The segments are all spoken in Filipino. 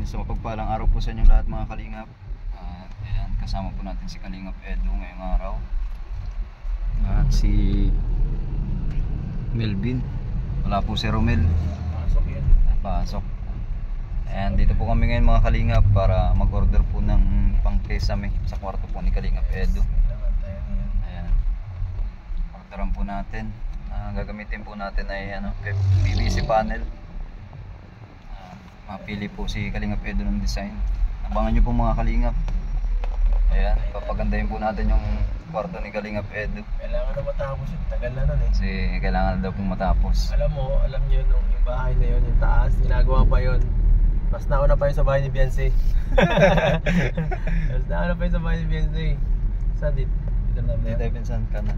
So mapagpalang araw po sa inyong lahat mga kalingap. Ayan, kasama po natin si Kalingap Edu ngayong araw. At si Melvin. Wala po si Romel. Pasok yan. Pasok. Ayan, dito po kami ngayon mga kalingap para mag-order po ng pang-kesame sa kwarto po ni Kalingap Edu. Ayan. Orderan po natin. Gagamitin po natin ay PVC panel. Mapili po si Kalingap Edu ng design. Abangan nyo po mga kalingap. Ayan, papagandahin po natin yung kwarto ni Kalingap Edu. Kailangan na matapos yun. Tagal na nun eh. Kasi kailangan na daw pong matapos. Alam nyo nung yung bahay na yun, yung taas, ginagawa pa yun. Mas nauna pa yun sa bahay ni Beyonce. Mas nauna pa yun sa bahay ni Beyonce. Saan dito? Dito na Dito ba tayo pinsan kanan.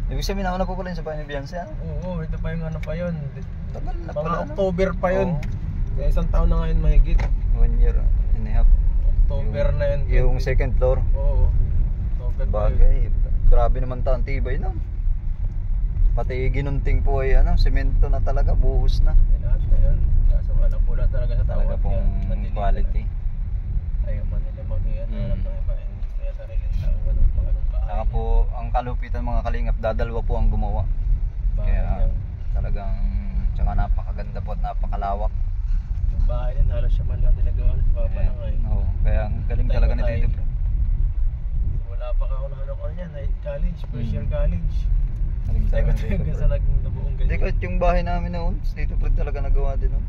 Ibig sabihin nauna po pala yun sa bahay ni Beyonce. Oo, ito pa yung ano pa yun. Tagal na Mga pala. October pa yun. Oo. Kaya isang taon na ngayon mahigit. 1 year and a half. October na yun. Yung second floor. Oo. October pa yun. Bagay. Grabe naman ta ang tibay no. Pati ginunting po ay semento na talaga, buhos na. Ay, lahat na yun. Kaso alam ko lang talaga sa tao. Talaga pong quality. Ayaw man nila mag-iyan. Alam na iba. Kaya sariling tao. Anong bahay. Saka po ang kalupitan mga kalingap, dadalwa po ang gumawa. Kaya talagang tsaka napakaganda po at napakalawak. Yung bahay din, halos siya man lang tinagawa sa Papa na ngayon. Oo, kaya ang galing talaga ni Tito Fred. Wala pa ka kung ano niyan, college, first year college. Galing Tayo talaga ko ni Tito tayo Fred. sa nagbuong Hindi ganyan. kahit yung bahay namin noon, si Tito Fred talaga nagawa din no.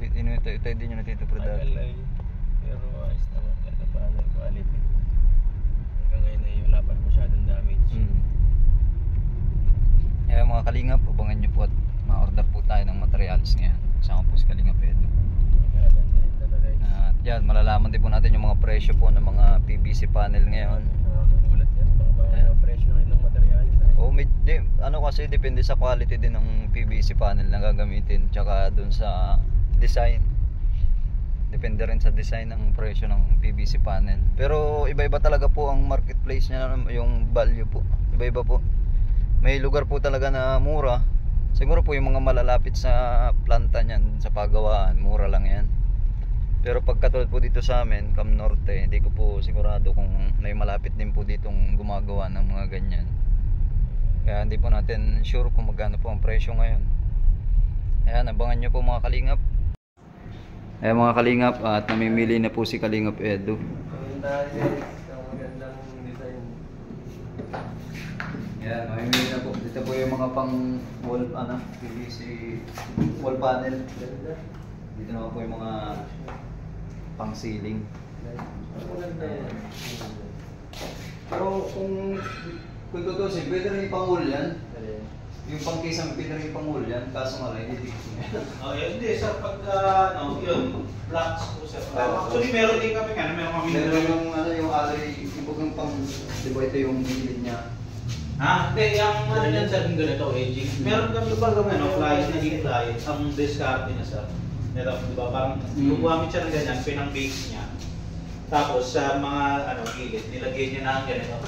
Ito din yung Tito Fred dati. Tagal ay, pero ayos naman, kahit paano yung quality. Hanggang ngayon ay wala pa masyadong damage. Kaya mga kalingap, abangan nyo po at ma-order po tayo ng materials ngayon. Kasama po si Kalingap Edu. Magaganda yun talaga yun. At yan, malalaman din po natin yung mga presyo po ng mga PVC panel ngayon. Nakakagulat yan, mga presyo ngayon ng materialis. Kasi depende sa quality din ng PVC panel na gagamitin. Tsaka dun sa design. Depende rin sa design ng presyo ng PVC panel. Pero iba-iba talaga po ang marketplace niya, yung value po. Iba-iba po. May lugar po talaga na mura. Siguro po yung mga malalapit sa planta niyan, sa pagawaan, mura lang yan. Pero pagkatulad po dito sa amin, Cam Norte, hindi ko po sigurado kung may malapit din po ditong gumagawa ng mga ganyan. Kaya hindi po natin sure kung magkano po ang presyo ngayon. Ayan, abangan nyo po mga kalingap. Ayan mga kalingap, at namimili na po si Kalingap Edu. Magandang design. Yan, mamimili na po. Dito po yung mga pang wall, PVC wall panel. Dito naman po yung mga pang ceiling. Pero kung tutusin, pwede rin yung pang wall yan. Yung pang kisame, pwede rin yung pang wall yan. Kaso nga lang, hindi dito yan. Hindi, sir, yun, blocks po sir. Actually, meron din kami meron kami. Meron yung alley, yung pang, di ba ito yung gilid niya? Hindi, yung yan sir, yung ganito, edging. Meron kami ba flies, naging flies, ang discarte na sir. Meron, di ba, parang gumamit siya ng ganyan, pinang-base niya. Tapos sa mga gilid, nilagay niya na ang ganito.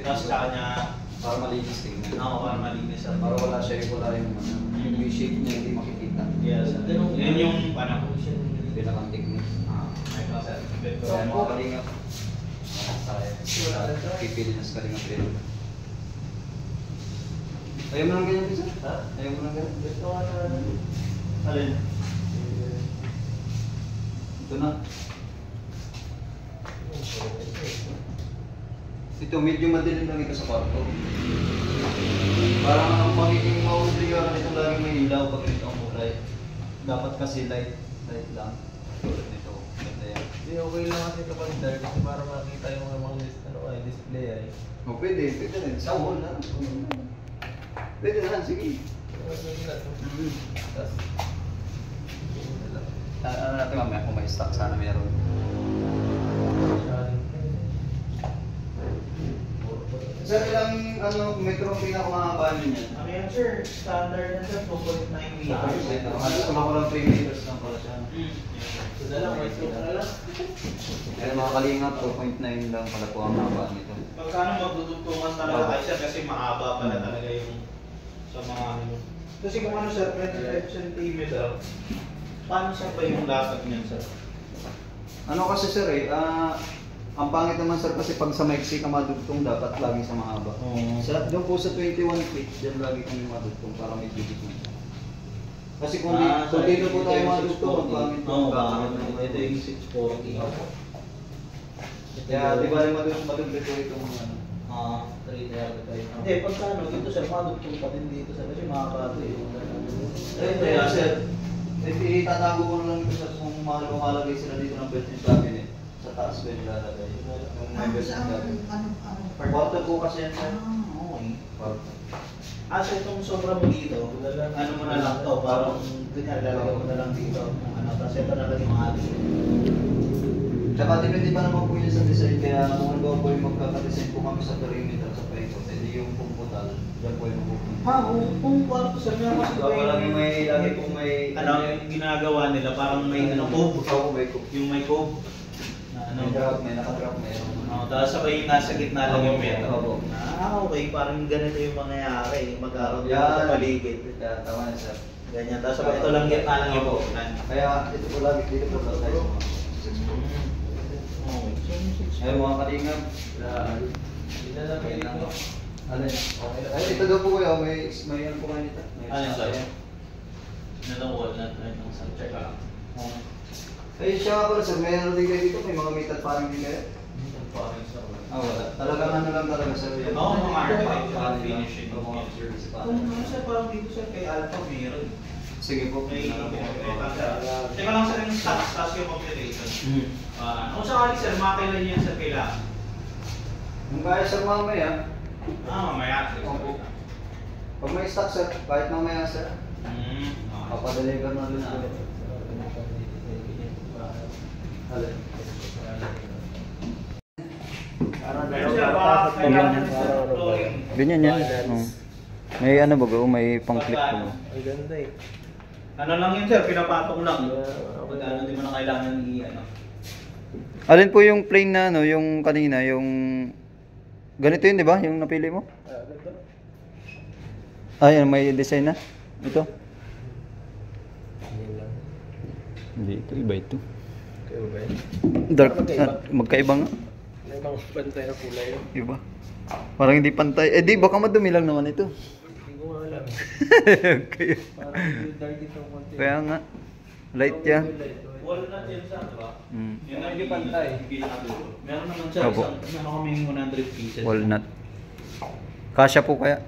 Tapos sa kanya, Para malinis tingnan. Oo, para malinis sir. Para wala yung shape niya hindi makikita. Yes, yun yung Pinakang technique. May sir. Kaya mga kalingap. Pipili na sa Kalingap Edu. Ayaw mo lang ganyan bisa? Ha? Ayaw mo lang ganyan? Gusto ka na. Alin? Ito na. Ito, medyo madilim lang ito sa kwarto. Parang ang magiging maudli yun, itong laging may ilaw pag ito ang kulay. Dapat kasi light lang. Tulad nito, ganda yan. Hindi, okay lang kasi kapag dark kasi para makita yung mga display ay. Pwede rin. Sa wall na. Pwede na, sige. Tapos, Ano natin mamaya kung may stock, sana meron. Sir, ilang metro ang pinakamahaba niyo yan? Yan sir, standard na sir, 2.9 meters. Halos kumakulang 3 meters lang pala siya. ito na lang, may suka na lang. Kaya mga kalingap, 2.9 lang pala po ang haba nito. Pagkano magdudugtungan talaga kayo sir kasi mahaba pala talaga yung sa mga Kasi kung sir, 25 cm, paano sir ba yung lapad niyan sir? Ano kasi sir ang pangit naman sir kasi pag sa maiksi ka madugtong dapat lagi sa mahaba. Doon po sa 21 feet, dyan lagi kami madugtong para may dikit na. Kasi kung dito po tayo madugtong, ang pangit po. Ito yung 640. Kaya di ba rin madugtong itong ano? 335. Hindi, pagka ano, dito sir, madugtong pa din dito sir, kasi makakato yung Kaya sir, itatago ko na lang ito sir kung malagay sila dito ng built-in cabinet. Sa taas ko yung lalagay. Yung may built-in cabinet. Kwarto po kasi yan sir. Okay. So itong sobra mo dito, ano mo na lang to, parang ganyan, lalagay mo na lang dito. Tapos ito na lang yung mga atin. Tsaka depende pa naman po yun sa design, kaya kung ano po yung magkakadesign po kami sa perimeter sa paikot, hindi yung pumputal, yan po yung mapupunta. Kung kwarto sa mga kasi Lagi po may ano yung ginagawa nila, parang may cove. May cove. Yung may cove. May drop, may naka-drop, mayroon. Tapos sabay yung nasa gitna lang yung metal. Opo. Okay, parang ganito yung mangyayari, magkaroon dito Yan. sa paligid. Kaya tama na sir. Ganyan, tapos sabay ito lang gitna lang yung punan. Kaya ito po lagi dito po tayo sa mga 6 po. Ayun mga kalingap. Alin? Ay, ito daw po kayo, may ano po kayo nito? Ano yung sa'yo? Nanawal na sa check out. Ay, siya pala sir, may ano din kayo dito, may mga metal parang din kayo? Wala. Talagang ano lang talaga sir. Oo, mga architectural finishing. mga service pa. Kung ano sir, parang dito sir kay Alpha meron. Sige po. Teka lang sir yung stats yung population. Kung sakali sir, makakailan yan sir kailangan? Kung kaya sir mamaya, Mamaya. pag may stock sir, kahit mamaya sir, papadeliver na doon namin. Alin? Ganyan yan. May ano ba may pang-clip ko. Ay, ganda eh. Ano lang yun sir, pinapatong lang. Pag ano, di mo na kailangan i-ano. Alin po yung plain na ano, yung kanina, yung ganito yun, di ba? Yung napili mo? Ganda. Ay, may design na. Ito. Hindi lang. Hindi, ito iba ito. Kayo ba yun? Dark, Magkaiba? magkaiba nga. May mga pantay na kulay yun. Iba. Parang hindi pantay. Eh di, baka madumi lang naman ito. Hindi ko nga alam. Kaya, Parang yung dark ito konti. kaya nga. Light yan. Walnut yan sir, di ba? Mm. Yun ang hindi pantay. Meron naman sir, Opo. meron kaming 100 pieces. Walnut. Kasya po kaya?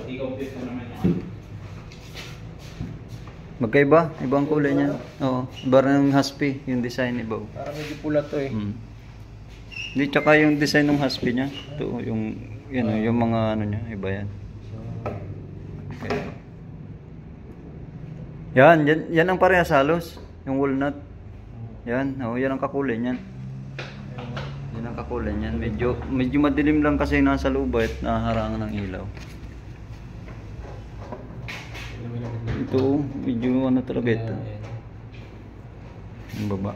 I-complete ko naman yung Magkaiba? Ibang kulay niyan. Oo. Iba rin ng Husky, yung design iba. Parang medyo pula to eh. Mm. Hindi, tsaka yung design ng Husky niya. Ito, yung, yun, yung mga ano niya, iba yan. Okay. Yan ang parehas halos. Yung walnut. Yan, yan ang kakulay niyan. Yan ang kakulay niyan. Medyo madilim lang kasi nasa loob at naharangan ng ilaw. Ito, medyo ano talaga ito. Yung baba.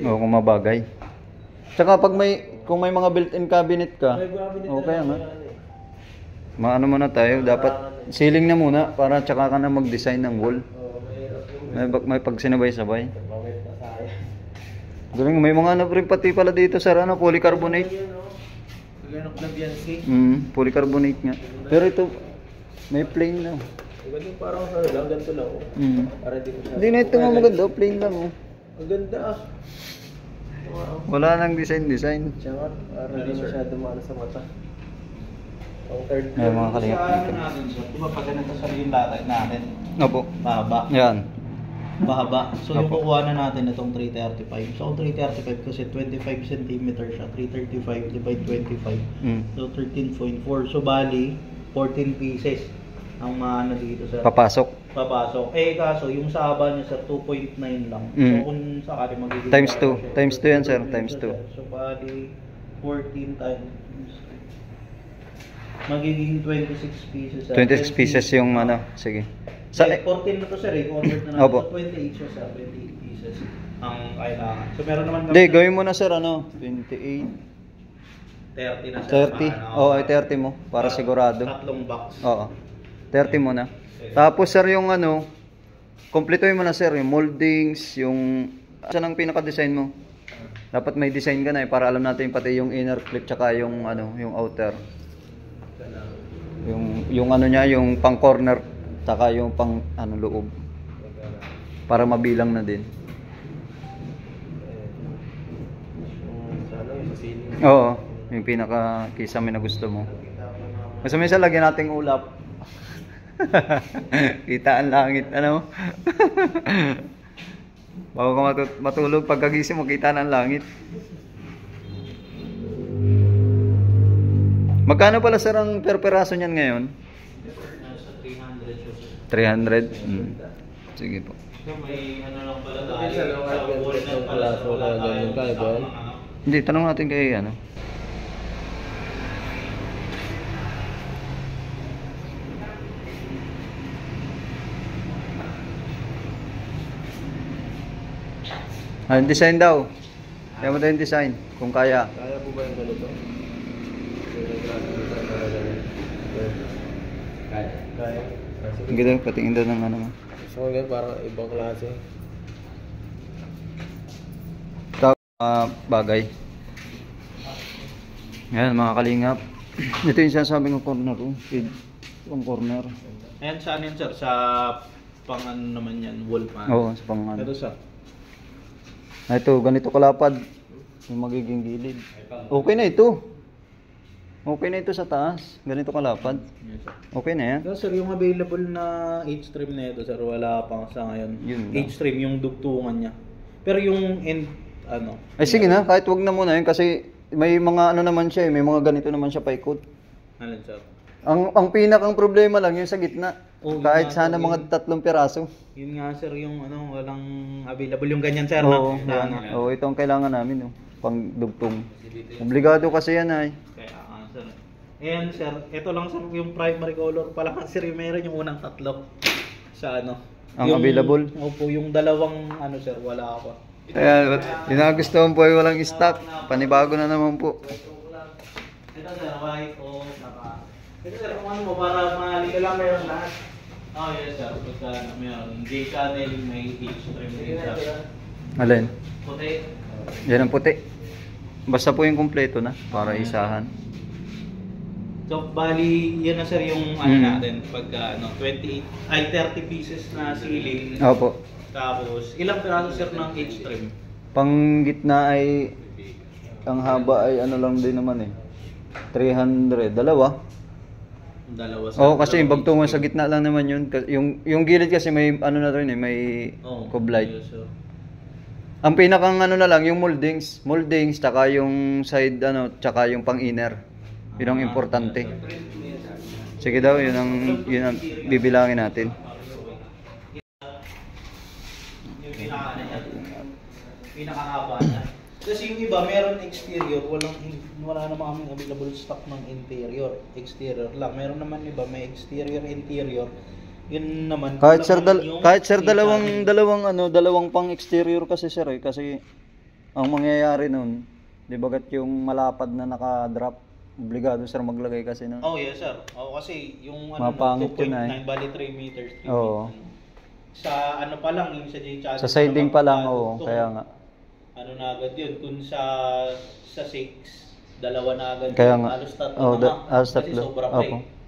Oo, kung mabagay. Tsaka pag kung may mga built-in cabinet ka, okay nga. Maano muna tayo, dapat ceiling na muna para tsaka ka na mag-design ng wall. May pag sinabay-sabay. Galing, may mga ano rin pati pala dito sir, ano, polycarbonate. Ganun club yan si. Polycarbonate nga. Pero ito, may plain na. Ganun parang ano lang, ganito lang. Para di ko siya. Hindi na ito nga maganda, plain lang. Ang ganda ah. Wow. Wala nang design. Tsaka, para di masyado maano sa mata. Ang third Ay, mga kalingap Ano dito. natin sir, di ba pag ganito sir yung latag natin? Opo. Mahaba. Yan. Mahaba. So yung Opo. kukuha na natin itong 335. So kung 335 kasi 25 cm siya, 335 divide 25. So 13.4. So bali 14 pieces ang maano dito sir. Papasok. Papasok. Kaso yung sa haba niya sir 2.9 lang. So kung sakali magiging Times 2. Times 2 yan sir, times 2. So bali 14 times magiging 26 pieces sir. 26 pieces yung ano, sige. Sa 14 na to sir, i-convert na natin. Opo. So 28 siya sir, 28 pieces ang kailangan. So meron naman Hindi, gawin mo na sir, ano, 28, 30 na sir. 30. Oo, ay 30 mo, para sigurado. Tatlong box. Oo. 30 muna. Tapos sir yung ano, kumpletuhin mo na sir yung moldings, yung saan ang pinaka-design mo. Dapat may design ka na para alam natin pati yung inner clip tsaka yung ano, yung outer. Yung ano niya, yung pang corner tsaka yung pang ano loob. Para mabilang na din. Oo, yung pinaka kisame na gusto mo. Kasi minsan lagyan nating ulap. Kita ang langit, ano? Bago ka matulog, pagkagising mo, kita na ang langit. Magkano pala sir ang per peraso niyan ngayon? Nasa 300. 300? Sige po. May ano lang pala tayo. Minsan lang ang palaso na ganyan kaya ba yan? Hindi, tanong natin kay ano. Yung design daw. Kaya mo daw yung design, kung kaya. Kaya po ba yung ganito? Kaya. Sige daw, patingin daw ng ano mo. So ngayon parang ibang klase. Bagay. Yan mga kalingap. Ito yung sinasabi ng corner room. Yung corner. Ayan, saan yan sir? Sa pang ano naman yan, wall pan. Oo, sa pang ano. Ito sir. Ito, ganito kalapad. Yung magiging gilid. Okay na ito. Okay na ito sa taas. Ganito kalapad. Yes, sir. Okay na yan. Ito sir, yung available na H-trim na ito sir, wala pa sa ngayon. Yun lang. H-trim, yung dugtungan niya. Pero yung end, ano? Ay sige na, kahit wag na muna yun kasi may mga ano naman siya, may mga ganito naman siya paikot. Ano sir? Ang pinakang problema lang yung sa gitna. Oh, Kahit yun sana nga, mga 3 piraso. Yun nga sir, yung ano, walang available yung ganyan sir. Oo, na, yan. Oo, ito ang kailangan namin, oh. Pang dugtong. Obligado kasi yan ay. Kaya sir. Ayan sir, ito lang sir yung primary color pa lang sir, yung meron yung unang tatlo sa ano. Ang available? Opo, yung dalawang ano sir, wala pa. Kaya, inagustuhan po ay walang stock. Panibago na naman po. Ito sir, white o naka. Ito sir, kung ano mo para mali lang meron lahat. Oh yes sir, pagka meron J-channel, may H-trim din sir. Alin? Puti. Yan ang puti. Basta po yung kompleto na para isahan. So bali, yan na sir yung ano natin pagka ano 28 ay 30 pieces na ceiling. Opo. Tapos ilang piraso sir ng H-trim? Pang gitna ay ang haba ay ano lang din naman eh. 300. Dalawa. Dalawa sir. Oo, kasi yung bagtungan sa gitna lang naman yun. Yung gilid kasi may ano na rin eh, may coblight. Yes, sir. Ang pinakang ano na lang, yung moldings, tsaka yung side ano, tsaka yung pang inner. Yun ang importante. Sige daw, yun ang bibilangin natin. Yung pinakahaba na. Kasi yung iba, meron exterior, wala naman kaming available stock ng interior. Exterior lang. Meron naman iba, may exterior, interior. Yun naman. Kahit sir, yung dalawang pang exterior kasi sir eh. Kasi ang mangyayari nun, di bagat yung malapad na naka-drop, obligado sir maglagay kasi nun. Oh yes sir. Oh kasi yung ano Mapangit yun, 2.9 bali 3 meters. 3 Oo. meters. Sa ano pa lang yung sa J-channel. Sa siding pa lang, oo. Kaya nga. Ano na agad yun kung sa 6 dalawa na agad. Kaya nga. Halos tatlo Oo, na nga. halos Kasi tatlo. sobrang Opo. break.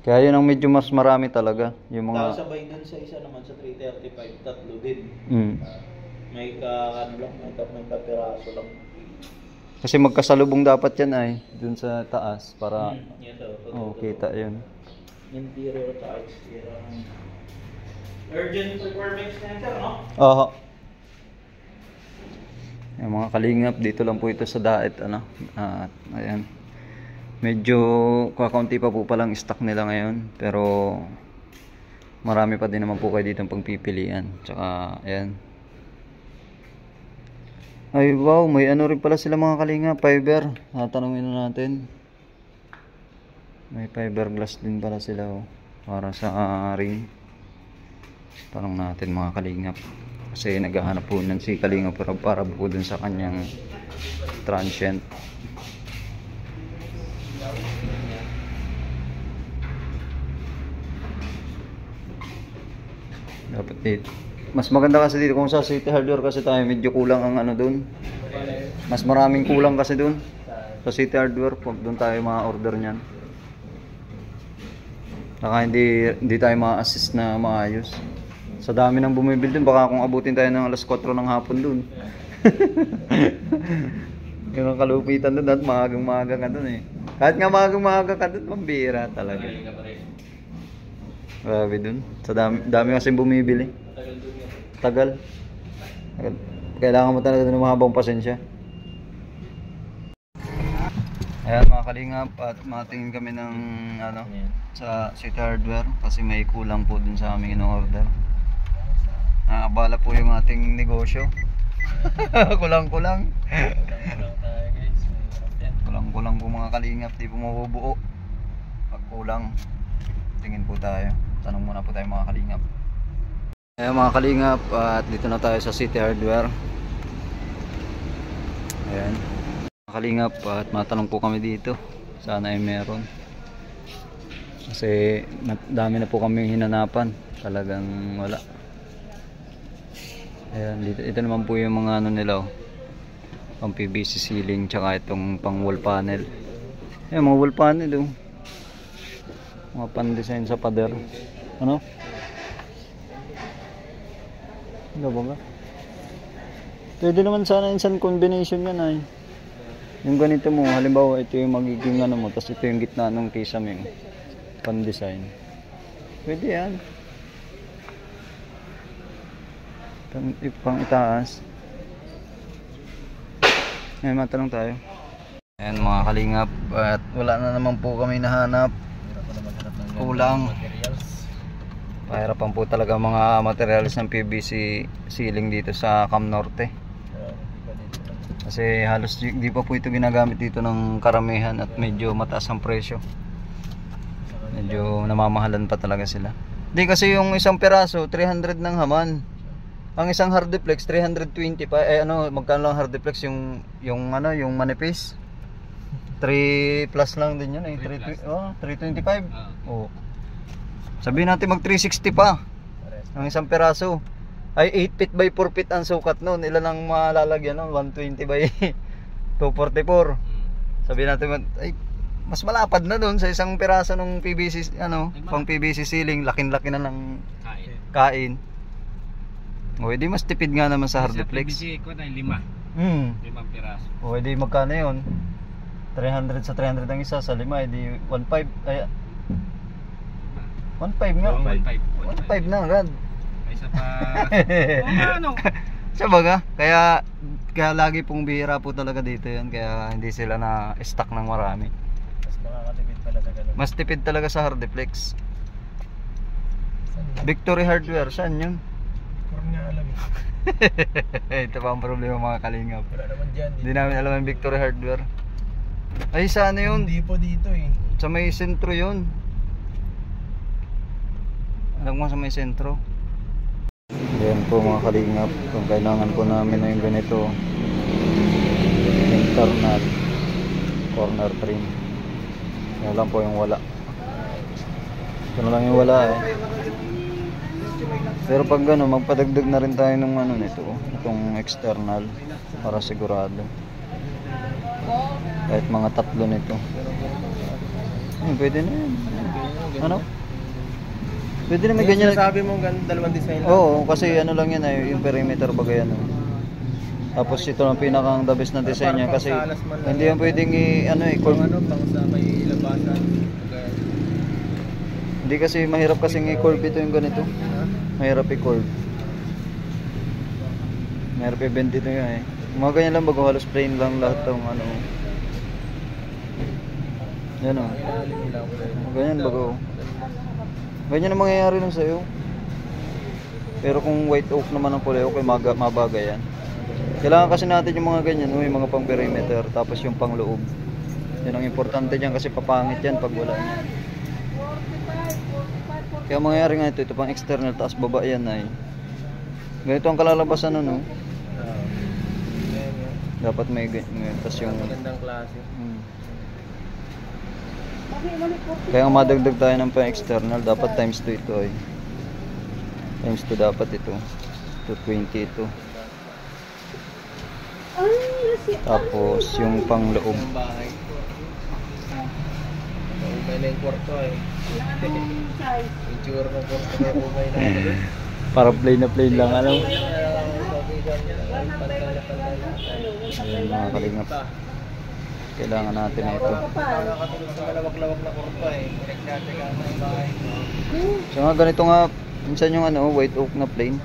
Kaya yun ang medyo mas marami talaga. Yung Tapos mga... sabay dun sa isa naman sa 335 tatlo din. May ano lang, may kapiraso lang. Kasi magkasalubong dapat yan ay dun sa taas para Yes, sir. kita yun. Interior at exterior. Urgent requirements na yan, sir, no? Oo. Yung mga kalingap, dito lang po ito sa Daet, ano. At ayan. Medyo kakaunti pa po palang stock nila ngayon, pero marami pa din naman po kayo dito pagpipilian. Tsaka ayan. Ay wow, may ano rin pala sila mga kalingap, fiber. Tatanungin na natin. May fiberglass din pala sila, oh, para sa ring. Tanong natin mga kalingap. Kasi naghahanap po nun si kalingap para po dun sa kanyang transient. Dapat 8. Mas maganda kasi dito kung sa City Hardware kasi tayo medyo kulang ang ano doon. Mas maraming kulang kasi doon. Sa City Hardware, pag doon tayo ma-order niyan. Saka hindi tayo ma-assist na maayos. Sa dami ng bumibili doon, baka kung abutin tayo ng alas 4 ng hapon doon. Yung ang kalupitan doon at maagang-maaga ka doon eh. Kahit nga maagang-maaga ka doon, pambira talaga. Grabe doon. Sa dami kasi bumibili. Tagal. Kailangan mo talaga ng mahabang pasensya. Ayan mga kalingap, at matingin kami ng ano sa City Hardware kasi may kulang po dun sa aming in-order. Nakabala po yung ating negosyo. Kulang-kulang. Kulang-kulang po mga kalingap, di po mabubuo. Pag kulang, tingin po tayo. Tanong muna po tayo mga kalingap. Ayan mga kalingap, at dito na tayo sa City Hardware. Ayan mga kalingap, at matanong po kami dito. Sana ay meron. Kasi dami na po kami hinanapan. Talagang wala. Ayan, dito, ito naman po yung mga ano nila oh. Pang PVC ceiling, tsaka itong pang wall panel. Ayan mga wall panel oh. Mga pan design sa pader. Ano? Ano ba ba? Pwede naman sana instant combination yan ay. Yung ganito mo, halimbawa ito yung magiging ano mo, tapos ito yung gitna ng kisame mo. Pan design. Pwede yan. Pang itaas. Ngayon matanong tayo. Ayan mga kalingap, at wala na naman po kami nahanap. Kulang. Pahirapan po talaga mga materials ng PVC ceiling dito sa Cam Norte. Kasi halos di pa po ito ginagamit dito ng karamihan at medyo mataas ang presyo. Medyo namamahalan pa talaga sila. Di kasi yung isang peraso 300 ng haman. Ang isang hardiplex 320 pa. Eh ano, magkano lang hardiplex yung ano, yung manipis? 3 plus lang din yun eh. 325. Oh. Sabihin natin mag 360 pa. Ang isang peraso. Ay 8 feet by 4 feet ang sukat noon. Ilan ang malalagyan noon? 120 by 244. Sabihin natin ay mas malapad na doon sa isang peraso ng PVC ano, pang PVC ceiling, laking-laki na ng kain. O edi mas tipid nga naman sa hardiplex. PVC ko na 5. 5 piraso. O edi magkano 'yon? 300 sa 300 ang isa sa 5 edi 1.5 ay 1.5 nga. 1.5 na agad. Isa pa. Ano? Sa baga, kaya lagi pong bihira po talaga dito 'yan, kaya hindi sila na stock ng marami. Mas makakatipid pala sa ganun. Mas tipid talaga sa hardiplex. Victory Hardware, saan 'yun? Kurang nga alam. Ito pa ang problema mga kalingap. Wala naman dyan. Hindi namin alam yung Victory Hardware. Ay, saan yun? Hindi po dito eh. Sa may sentro yun. Alam mo sa may sentro. Ayan po mga kalingap. Kung kailangan po namin na yung ganito. Internal corner trim. Yan lang po yung wala. Ito na lang yung wala eh. Pero pag gano'n, magpadagdag na rin tayo ng ano nito, itong external para sigurado. Kahit mga 3 nito. Pwede na yan. Ano? Pwede na may ganyan. Sabi mo dalawang design lang. Oo, kasi ano lang yan ay yung perimeter bagay ano. Tapos ito lang pinakang the best na design niya kasi hindi yan pwedeng i-curve. Ano, pang sa may labasan. Hindi kasi mahirap kasing i-curve ito yung ganito. Mahirap i-curve. Mahirap i-bend ito yan eh. Mga ganyan lang bago, halos plain lang lahat ng ano. Yan o. Ganyan bago. Ganyan ang mangyayari nun sa'yo. Pero kung white oak naman ang kulay, okay, mabagay yan. Kailangan kasi natin yung mga ganyan, yung mga pang perimeter, tapos yung pang loob. Yan ang importante dyan kasi papangit yan pag wala yan. Kaya mangyayari nga ito pang external, taas baba yan ay. Ganito ang kalalabasan ano. Dapat may ganyan, tapos yung magandang klase. Kaya madagdag tayo ng pang external, dapat times 2 ito ay. Times 2 dapat ito. 220 ito. Tapos yung pangloob. Ang bahay. Umay na yung kwarto eh. Yung tsura ng kwarto na umay na. Para plain na plain lang ano. Ayan mga kalingap. Kailangan natin na ito. Nakakatulog sa malawak-lawak na kwarto eh. Pinagkatigaan na yung bahay. So nga ganito nga. Minsan yung ano, white oak na plain.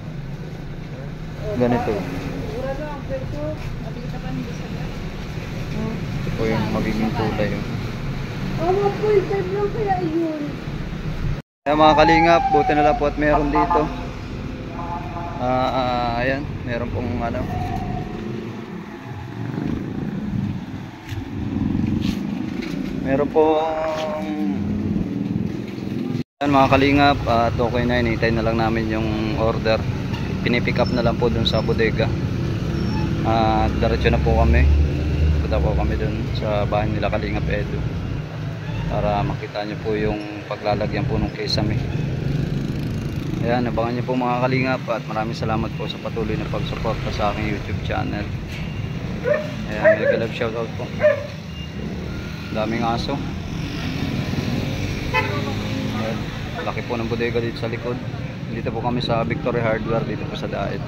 Ganito. Ito po yung magiging kulay. Oh, full time lang kaya yun. Kaya mga kalingap, buti na lang po at meron dito. Ayan, meron pong ano. Meron pong ayan mga kalingap, at okay na, hinihintay na lang namin yung order. Pinipick up na lang po dun sa bodega. At diretso na po kami. Punta po kami dun sa bahay nila Kalingap Edu para makita nyo po yung paglalagyan po ng kesame. Ayan, abangan nyo po mga Kalingap, at maraming salamat po sa patuloy na pagsuporta sa aking YouTube channel. Ayan, mega love shoutout po. Daming aso. Ayan, laki po ng bodega dito sa likod. Dito po kami sa Victory Hardware, dito po sa Daet.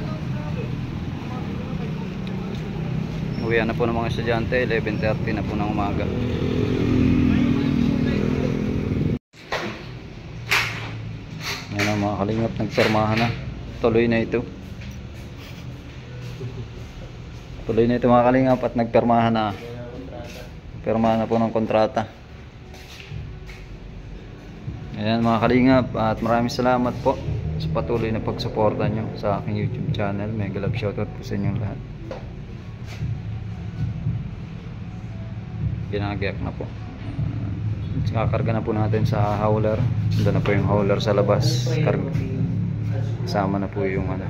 Uwian na po ng mga estudyante, 11:30 na po ng umaga. Yan ang mga Kalingap, nagpermahan na. Tuloy na ito. Tuloy na ito mga Kalingap, at nagpermahan na. Permahan na po ng kontrata. Ayan mga Kalingap, at maraming salamat po sa patuloy na pagsuporta nyo sa aking YouTube channel. Mega love shoutout po sa inyong lahat. Ginagayak na po. Kakarga na po natin sa hauler. Doon na po yung hauler sa labas. Kasama na po yung ano.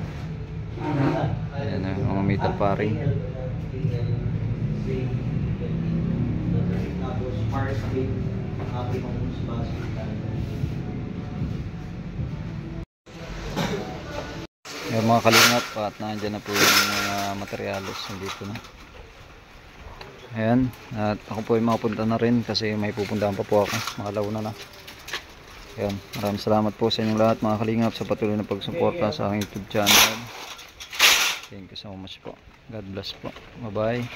Ayan na, mga metal paring. Ayan mga Kalingap, at nandiyan na po yung mga materialis. Dito na. Ayan, at ako po ay makapunta na rin kasi may pupuntahan pa po ako. Makalauna na. Ayan, maraming salamat po sa inyong lahat mga Kalingap sa patuloy na pagsuporta sa aking YouTube channel. Thank you so much po. God bless po. Bye bye.